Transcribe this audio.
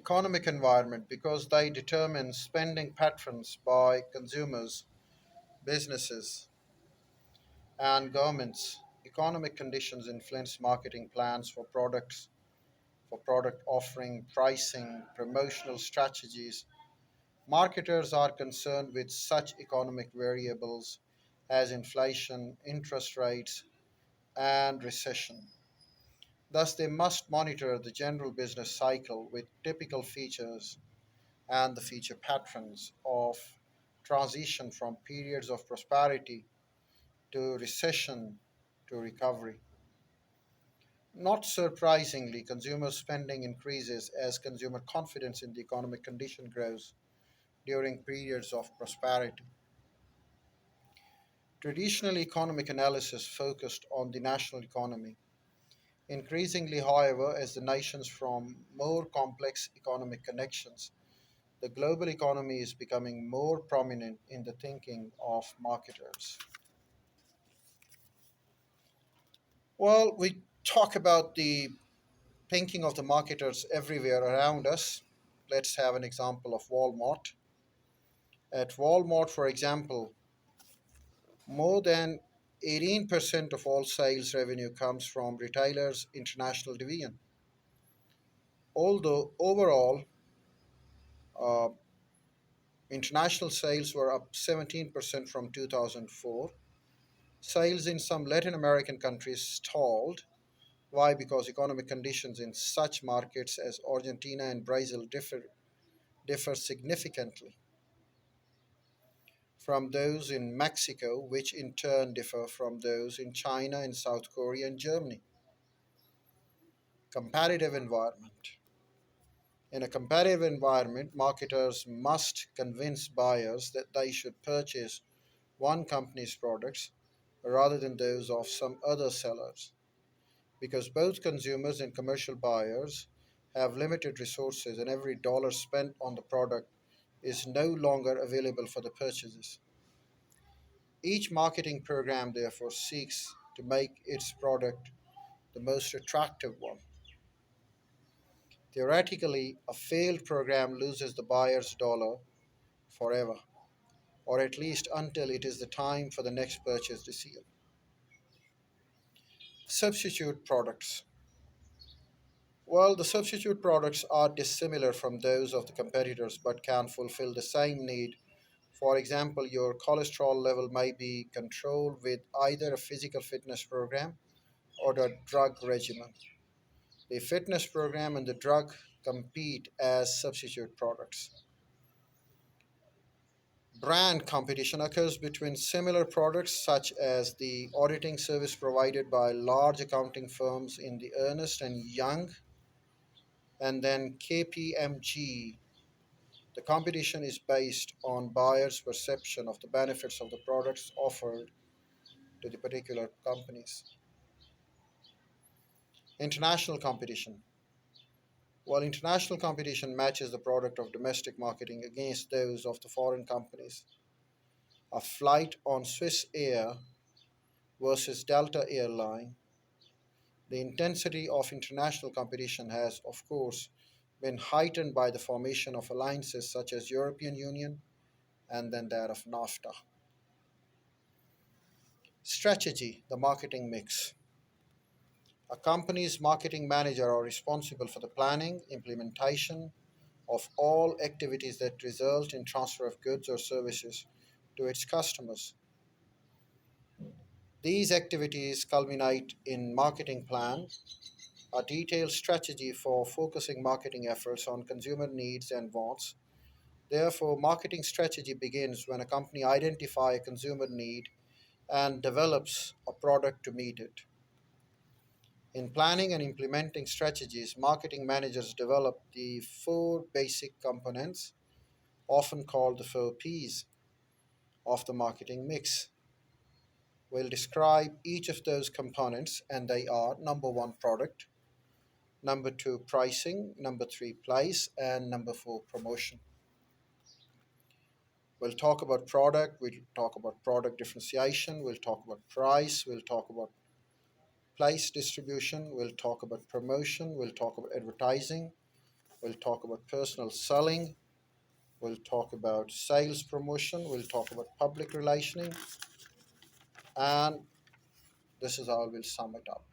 economic environment because they determine spending patterns by consumers, businesses, and governments. Economic conditions influence marketing plans for product offering, pricing, promotional strategies. Marketers are concerned with such economic variables as inflation, interest rates, and recession. Thus, they must monitor the general business cycle with typical features and the future patterns of transition from periods of prosperity to recession to recovery. Not surprisingly, consumer spending increases as consumer confidence in the economic condition grows during periods of prosperity. Traditional economic analysis focused on the national economy. Increasingly, however, as the nations form more complex economic connections, the global economy is becoming more prominent in the thinking of marketers. Well, we talk about the thinking of the marketers everywhere around us. Let's have an example of Walmart. At Walmart, for example, more than 18% of all sales revenue comes from retailers' international division. Although overall, uh, international sales were up 17% from 2004, sales in some Latin American countries stalled. Why? Because economic conditions in such markets as Argentina and Brazil differ significantly from those in Mexico, which in turn differ from those in China and South Korea and Germany. Competitive environment. In a competitive environment, marketers must convince buyers that they should purchase one company's products rather than those of some other sellers, because both consumers and commercial buyers have limited resources and every dollar spent on the product is no longer available for the purchases. Each marketing program therefore seeks to make its product the most attractive one. Theoretically, a failed program loses the buyer's dollar forever, or at least until it is the time for the next purchase decision. Substitute products. Well, the substitute products are dissimilar from those of the competitors but can fulfill the same need. For example, your cholesterol level may be controlled with either a physical fitness program or a drug regimen. The fitness program and the drug compete as substitute products. Brand competition occurs between similar products, such as the auditing service provided by large accounting firms in the Ernst and Young, and then KPMG. The competition is based on buyers' perception of the benefits of the products offered to the particular companies. International competition. While international competition matches the product of domestic marketing against those of the foreign companies, a flight on Swiss Air versus Delta Airline, the intensity of international competition has, of course, been heightened by the formation of alliances such as European Union and then that of NAFTA. Strategy, the marketing mix. A company's marketing manager are responsible for the planning, implementation of all activities that result in transfer of goods or services to its customers. These activities culminate in marketing plan, a detailed strategy for focusing marketing efforts on consumer needs and wants. Therefore, marketing strategy begins when a company identifies a consumer need and develops a product to meet it. In planning and implementing strategies, marketing managers develop the four basic components, often called the four P's, of the marketing mix. We'll describe each of those components, and they are number one, product, number two, pricing, number three, place, and number four, promotion. We'll talk about product, we'll talk about product differentiation, we'll talk about price, we'll talk about place distribution, we'll talk about promotion, we'll talk about advertising, We'll talk about personal selling. We'll talk about sales promotion. We'll talk about public relationing. And this is how we'll sum it up.